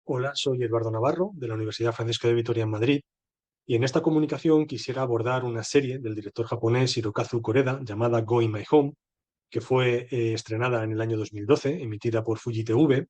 Hola, soy Eduardo Navarro, de la Universidad Francisco de Vitoria en Madrid, y en esta comunicación quisiera abordar una serie del director japonés Hirokazu Koreda llamada Go in My Home, que fue estrenada en el año 2012, emitida por Fuji TV,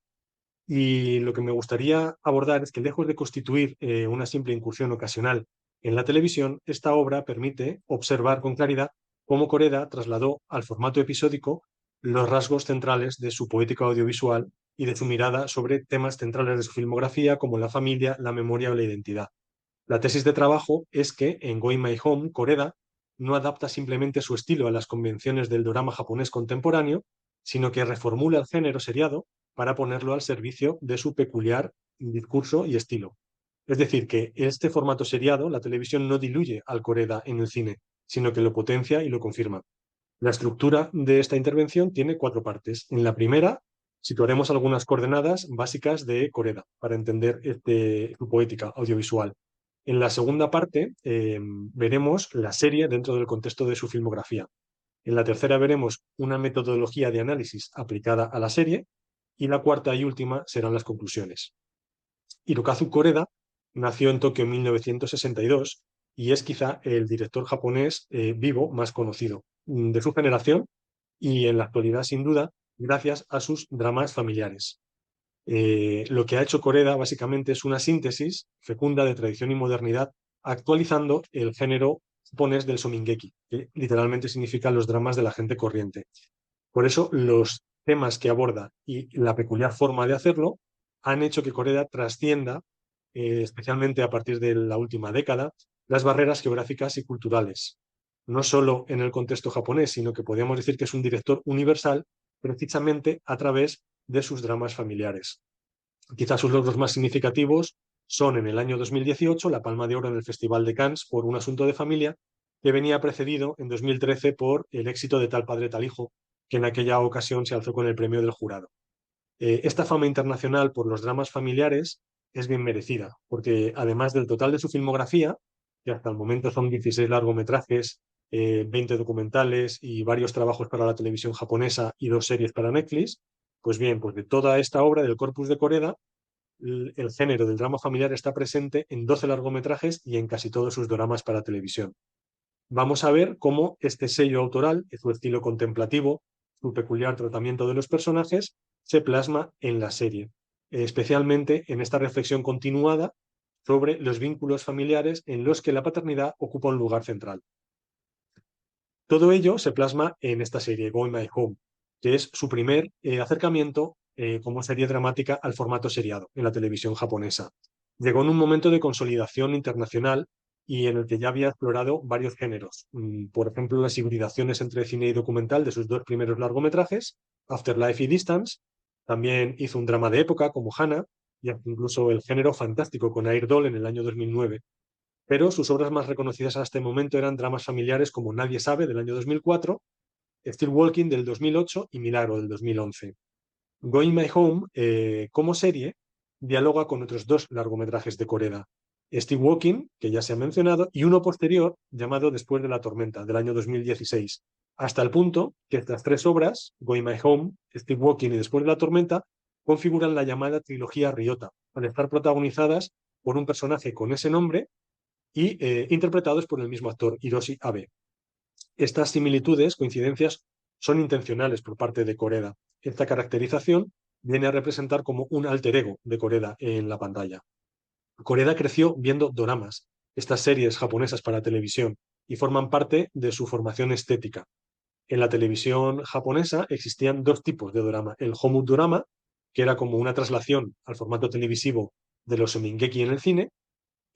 y lo que me gustaría abordar es que lejos de constituir una simple incursión ocasional en la televisión, esta obra permite observar con claridad cómo Koreda trasladó al formato episódico los rasgos centrales de su poética audiovisual y de su mirada sobre temas centrales de su filmografía como la familia, la memoria o la identidad. La tesis de trabajo es que en Going My Home, Koreda no adapta simplemente su estilo a las convenciones del dorama japonés contemporáneo, sino que reformula el género seriado para ponerlo al servicio de su peculiar discurso y estilo. Es decir, que este formato seriado, la televisión no diluye al Koreda en el cine, sino que lo potencia y lo confirma. La estructura de esta intervención tiene cuatro partes. En la primera, situaremos algunas coordenadas básicas de Koreda para entender su poética audiovisual. En la segunda parte, veremos la serie dentro del contexto de su filmografía. En la tercera veremos una metodología de análisis aplicada a la serie. Y la cuarta y última serán las conclusiones. Hirokazu Koreda nació en Tokio en 1962 y es quizá el director japonés vivo más conocido de su generación y en la actualidad, sin duda, gracias a sus dramas familiares. Lo que ha hecho Koreda básicamente es una síntesis fecunda de tradición y modernidad, actualizando el género japonés del Somingeki, que literalmente significa los dramas de la gente corriente. Por eso, los temas que aborda y la peculiar forma de hacerlo han hecho que Koreda trascienda, especialmente a partir de la última década, las barreras geográficas y culturales. No solo en el contexto japonés, sino que podríamos decir que es un director universal precisamente a través de sus dramas familiares. Quizás sus logros más significativos son en el año 2018 la Palma de Oro en el Festival de Cannes por Un asunto de familia, que venía precedido en 2013 por el éxito de Tal padre, tal hijo, que en aquella ocasión se alzó con el premio del jurado. Esta fama internacional por los dramas familiares es bien merecida, porque además del total de su filmografía, que hasta el momento son 16 largometrajes, 20 documentales y varios trabajos para la televisión japonesa y dos series para Netflix, pues bien, pues de toda esta obra del corpus de Koreda, el género del drama familiar está presente en 12 largometrajes y en casi todos sus dramas para televisión. Vamos a ver cómo este sello autoral, su estilo contemplativo, su peculiar tratamiento de los personajes, se plasma en la serie, especialmente en esta reflexión continuada sobre los vínculos familiares en los que la paternidad ocupa un lugar central. Todo ello se plasma en esta serie, Going My Home, que es su primer acercamiento como serie dramática al formato seriado en la televisión japonesa. Llegó en un momento de consolidación internacional y en el que ya había explorado varios géneros. Por ejemplo, las hibridaciones entre cine y documental de sus dos primeros largometrajes, Afterlife y Distance. También hizo un drama de época como Hannah y incluso el género fantástico con Air Doll en el año 2009, pero sus obras más reconocidas hasta este momento eran dramas familiares como Nadie sabe del año 2004, Still Walking del 2008 y Milagro del 2011. Going My Home, como serie, dialoga con otros dos largometrajes de Koreda, Still Walking, que ya se ha mencionado, y uno posterior llamado Después de la tormenta del año 2016, hasta el punto que estas tres obras, Going My Home, Still Walking y Después de la tormenta, configuran la llamada trilogía Ryota, al estar protagonizadas por un personaje con ese nombre y interpretados por el mismo actor, Hiroshi Abe. Estas similitudes, coincidencias, son intencionales por parte de Koreda. Esta caracterización viene a representar como un alter ego de Koreda en la pantalla. Koreda creció viendo doramas, estas series japonesas para televisión, y forman parte de su formación estética. En la televisión japonesa existían dos tipos de dorama. El Homu Dorama, que era como una traslación al formato televisivo de los Somingeki en el cine,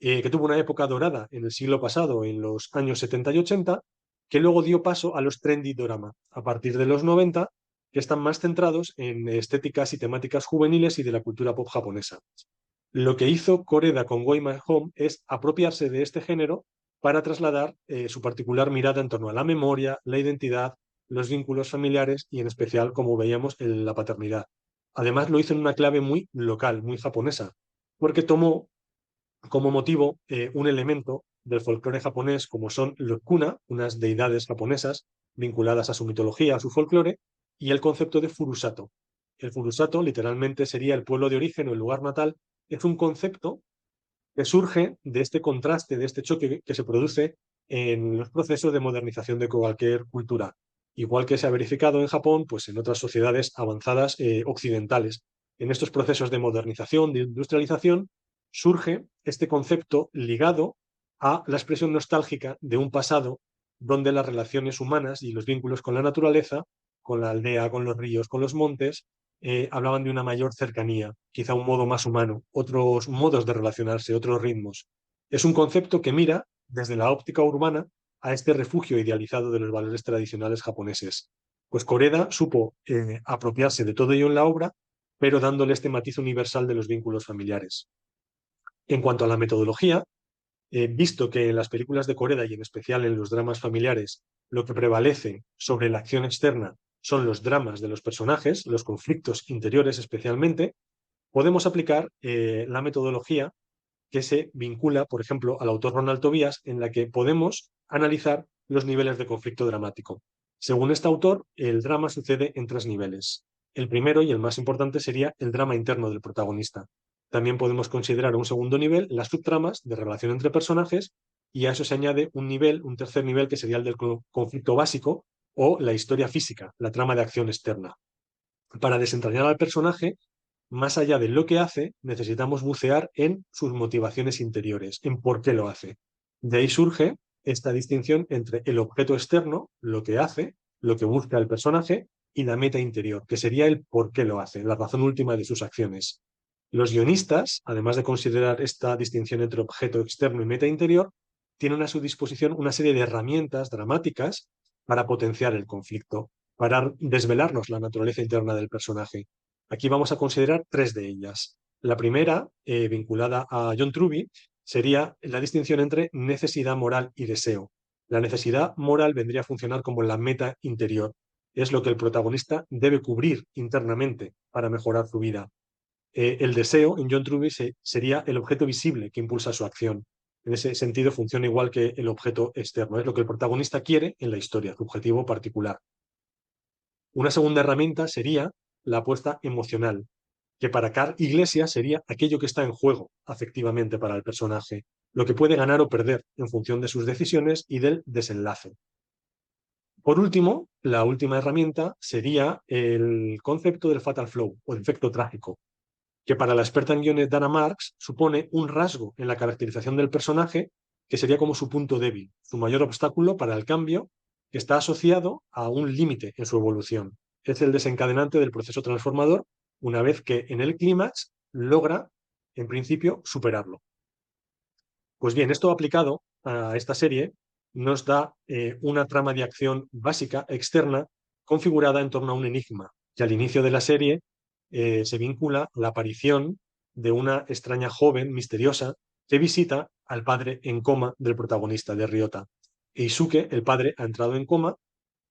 que tuvo una época dorada en el siglo pasado, en los años 70 y 80, que luego dio paso a los trendy dorama a partir de los 90, que están más centrados en estéticas y temáticas juveniles y de la cultura pop japonesa. Lo que hizo Koreda con Going My Home es apropiarse de este género para trasladar su particular mirada en torno a la memoria, la identidad, los vínculos familiares y en especial, como veíamos, la paternidad. Además lo hizo en una clave muy local, muy japonesa, porque tomó como motivo un elemento del folclore japonés como son los kuna, unas deidades japonesas vinculadas a su mitología, a su folclore, y el concepto de furusato. El furusato literalmente sería el pueblo de origen o el lugar natal es un concepto que surge de este contraste, de este choque que se produce en los procesos de modernización de cualquier cultura. Igual que se ha verificado en Japón, pues en otras sociedades avanzadas occidentales. En estos procesos de modernización, de industrialización, surge este concepto ligado a la expresión nostálgica de un pasado donde las relaciones humanas y los vínculos con la naturaleza, con la aldea, con los ríos, con los montes, hablaban de una mayor cercanía, quizá un modo más humano, otros modos de relacionarse, otros ritmos. Es un concepto que mira desde la óptica urbana a este refugio idealizado de los valores tradicionales japoneses. Pues Koreda supo apropiarse de todo ello en la obra, pero dándole este matiz universal de los vínculos familiares. En cuanto a la metodología, visto que en las películas de Koreda y en especial en los dramas familiares, lo que prevalece sobre la acción externa son los dramas de los personajes, los conflictos interiores especialmente, podemos aplicar la metodología que se vincula, por ejemplo, al autor Ronald Tobias, en la que podemos analizar los niveles de conflicto dramático. Según este autor, el drama sucede en tres niveles. El primero y el más importante sería el drama interno del protagonista. También podemos considerar un segundo nivel las subtramas de relación entre personajes y a eso se añade un nivel, un tercer nivel que sería el del conflicto básico o la historia física, la trama de acción externa. Para desentrañar al personaje, más allá de lo que hace, necesitamos bucear en sus motivaciones interiores, en por qué lo hace. De ahí surge esta distinción entre el objeto externo, lo que hace, lo que busca el personaje, y la meta interior, que sería el por qué lo hace, la razón última de sus acciones. Los guionistas, además de considerar esta distinción entre objeto externo y meta interior, tienen a su disposición una serie de herramientas dramáticas para potenciar el conflicto, para desvelarnos la naturaleza interna del personaje. Aquí vamos a considerar tres de ellas. La primera, vinculada a John Truby, sería la distinción entre necesidad moral y deseo. La necesidad moral vendría a funcionar como la meta interior. Es lo que el protagonista debe cubrir internamente para mejorar su vida. El deseo en John Truby sería el objeto visible que impulsa su acción. En ese sentido funciona igual que el objeto externo. Es lo que el protagonista quiere en la historia, su objetivo particular. Una segunda herramienta sería la apuesta emocional, que para Carl Iglesias sería aquello que está en juego afectivamente para el personaje, lo que puede ganar o perder en función de sus decisiones y del desenlace. Por último, la última herramienta sería el concepto del fatal flow o efecto trágico, que para la experta en guiones Dana Marks supone un rasgo en la caracterización del personaje que sería como su punto débil, su mayor obstáculo para el cambio, que está asociado a un límite en su evolución. Es el desencadenante del proceso transformador una vez que en el clímax logra, en principio, superarlo. Pues bien, esto aplicado a esta serie nos da una trama de acción básica, externa, configurada en torno a un enigma, que al inicio de la serie se vincula a la aparición de una extraña joven misteriosa que visita al padre en coma del protagonista, de Ryota. Eisuke, el padre, ha entrado en coma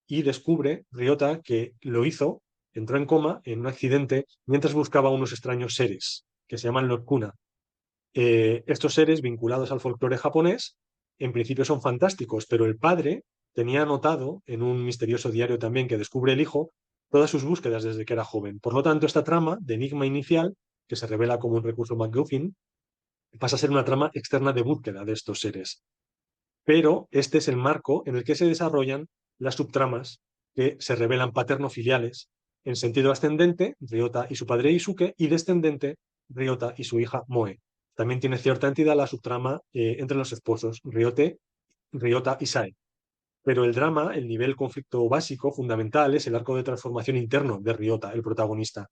y descubre Ryota que lo hizo, entró en coma en un accidente mientras buscaba unos extraños seres que se llaman Lorkuna. Estos seres vinculados al folclore japonés en principio son fantásticos, pero el padre tenía anotado en un misterioso diario también que descubre el hijo todas sus búsquedas desde que era joven. Por lo tanto, esta trama de enigma inicial, que se revela como un recurso MacGuffin, pasa a ser una trama externa de búsqueda de estos seres. Pero este es el marco en el que se desarrollan las subtramas que se revelan paterno-filiales en sentido ascendente, Ryota y su padre Isuke, y descendente, Ryota y su hija Moe. También tiene cierta entidad la subtrama entre los esposos, Ryota y Sae. Pero el drama, el nivel conflicto básico, fundamental, es el arco de transformación interno de Ryota, el protagonista,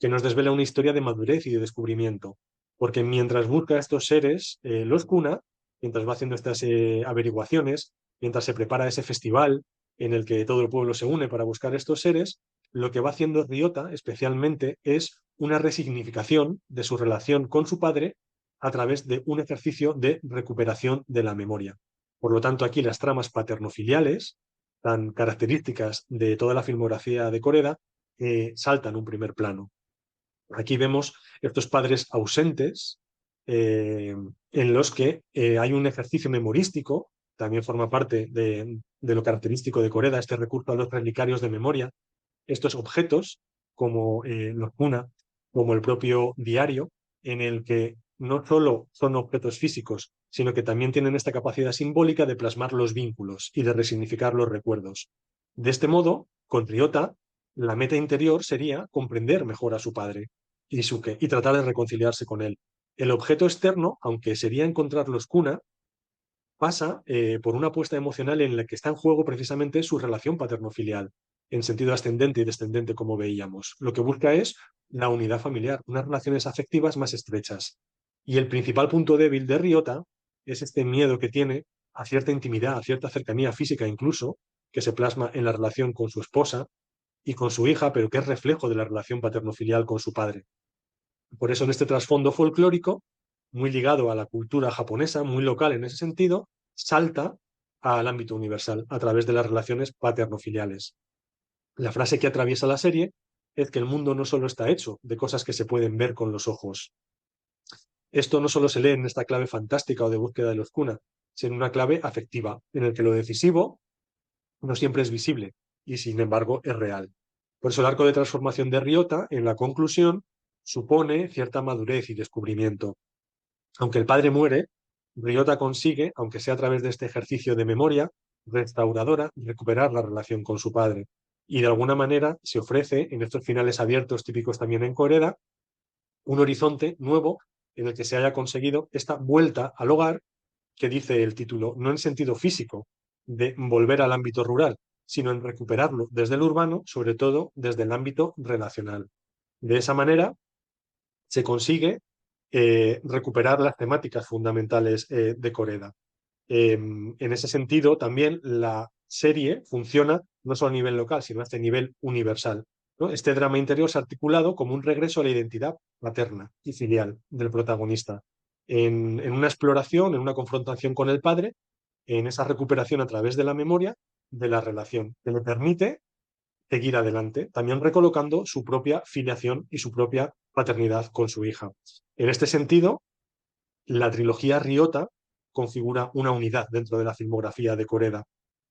que nos desvela una historia de madurez y de descubrimiento. Porque mientras busca a estos seres, los cuna, mientras va haciendo estas averiguaciones, mientras se prepara ese festival en el que todo el pueblo se une para buscar estos seres, lo que va haciendo Ryota especialmente es una resignificación de su relación con su padre a través de un ejercicio de recuperación de la memoria. Por lo tanto, aquí las tramas paternofiliales, tan características de toda la filmografía de Koreda, saltan un primer plano. Aquí vemos estos padres ausentes en los que hay un ejercicio memorístico, también forma parte de lo característico de Koreda, este recurso a los relicarios de memoria, estos objetos como los cuna, como el propio diario, en el que no solo son objetos físicos, sino que también tienen esta capacidad simbólica de plasmar los vínculos y de resignificar los recuerdos. De este modo, con Ryota, la meta interior sería comprender mejor a su padre, Isuke, y tratar de reconciliarse con él. El objeto externo, aunque sería encontrar los Kuna, pasa por una apuesta emocional en la que está en juego precisamente su relación paterno-filial, en sentido ascendente y descendente, como veíamos. Lo que busca es la unidad familiar, unas relaciones afectivas más estrechas. Y el principal punto débil de Ryota es este miedo que tiene a cierta intimidad, a cierta cercanía física incluso, que se plasma en la relación con su esposa y con su hija, pero que es reflejo de la relación paterno-filial con su padre. Por eso en este trasfondo folclórico, muy ligado a la cultura japonesa, muy local en ese sentido, salta al ámbito universal a través de las relaciones paterno-filiales. La frase que atraviesa la serie es que el mundo no solo está hecho de cosas que se pueden ver con los ojos. Esto no solo se lee en esta clave fantástica o de búsqueda de los kuna, sino en una clave afectiva, en el que lo decisivo no siempre es visible y sin embargo es real. Por eso el arco de transformación de Ryota, en la conclusión, supone cierta madurez y descubrimiento. Aunque el padre muere, Ryota consigue, aunque sea a través de este ejercicio de memoria restauradora, recuperar la relación con su padre. Y de alguna manera se ofrece, en estos finales abiertos típicos también en Coreda, un horizonte nuevo en el que se haya conseguido esta vuelta al hogar que dice el título, no en sentido físico de volver al ámbito rural, sino en recuperarlo desde el urbano, sobre todo desde el ámbito relacional. De esa manera se consigue recuperar las temáticas fundamentales de Coreda. En ese sentido, también la serie funciona no solo a nivel local, sino a este nivel universal, ¿no? Este drama interior se ha articulado como un regreso a la identidad materna y filial del protagonista, en una exploración, en una confrontación con el padre, en esa recuperación a través de la memoria de la relación, que le permite seguir adelante, también recolocando su propia filiación y su propia paternidad con su hija. En este sentido, la trilogía Ryota configura una unidad dentro de la filmografía de Koreda,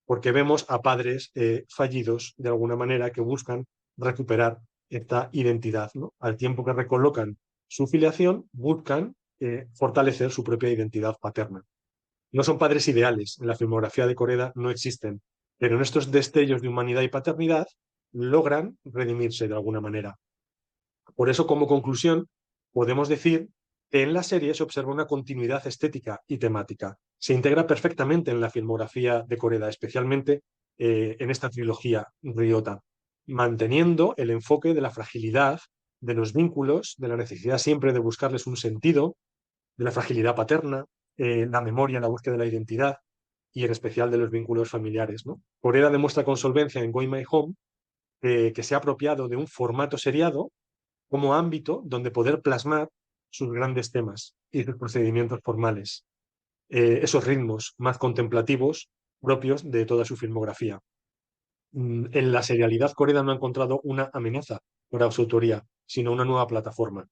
porque vemos a padres fallidos de alguna manera que buscan recuperar esta identidad, ¿no? Al tiempo que recolocan su filiación, buscan fortalecer su propia identidad paterna. No son padres ideales, en la filmografía de Koreda no existen, pero en estos destellos de humanidad y paternidad logran redimirse de alguna manera. Por eso, como conclusión, podemos decir que en la serie se observa una continuidad estética y temática. Se integra perfectamente en la filmografía de Koreda, especialmente en esta trilogía Ryota, manteniendo el enfoque de la fragilidad, de los vínculos, de la necesidad siempre de buscarles un sentido, de la fragilidad paterna, la memoria, la búsqueda de la identidad y en especial de los vínculos familiares, ¿no? Koreda demuestra con solvencia en Going My Home que se ha apropiado de un formato seriado como ámbito donde poder plasmar sus grandes temas y sus procedimientos formales, esos ritmos más contemplativos propios de toda su filmografía. En la serialidad Coreda no ha encontrado una amenaza para su autoría, sino una nueva plataforma.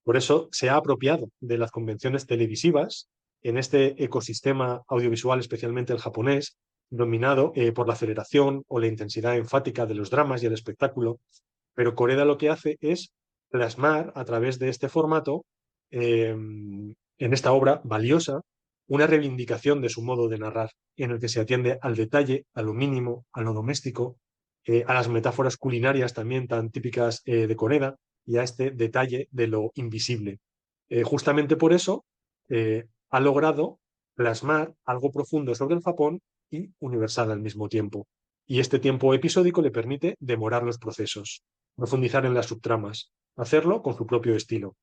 Por eso se ha apropiado de las convenciones televisivas en este ecosistema audiovisual, especialmente el japonés, dominado por la aceleración o la intensidad enfática de los dramas y el espectáculo, pero Coreda lo que hace es plasmar a través de este formato, en esta obra valiosa, una reivindicación de su modo de narrar, en el que se atiende al detalle, a lo mínimo, a lo doméstico, a las metáforas culinarias también tan típicas de Coreda y a este detalle de lo invisible. Justamente por eso ha logrado plasmar algo profundo sobre el Japón y universal al mismo tiempo. Y este tiempo episódico le permite demorar los procesos, profundizar en las subtramas, hacerlo con su propio estilo.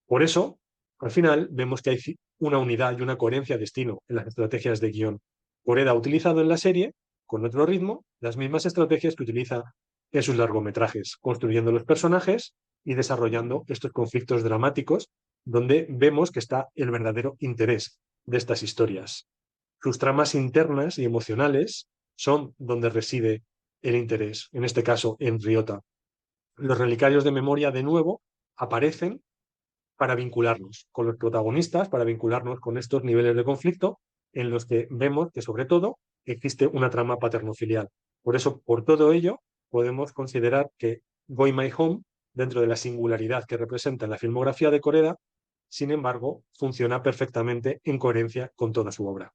Por eso, al final, vemos que hay una unidad y una coherencia de estilo en las estrategias de guión. Koreda ha utilizado en la serie, con otro ritmo, las mismas estrategias que utiliza en sus largometrajes, construyendo los personajes y desarrollando estos conflictos dramáticos, donde vemos que está el verdadero interés de estas historias. Sus tramas internas y emocionales son donde reside el interés, en este caso en Ryota. Los relicarios de memoria, de nuevo, aparecen para vincularnos con los protagonistas, para vincularnos con estos niveles de conflicto en los que vemos que, sobre todo, existe una trama paterno-filial. Por eso, por todo ello, podemos considerar que Going My Home dentro de la singularidad que representa en la filmografía de Koreda, sin embargo, funciona perfectamente en coherencia con toda su obra.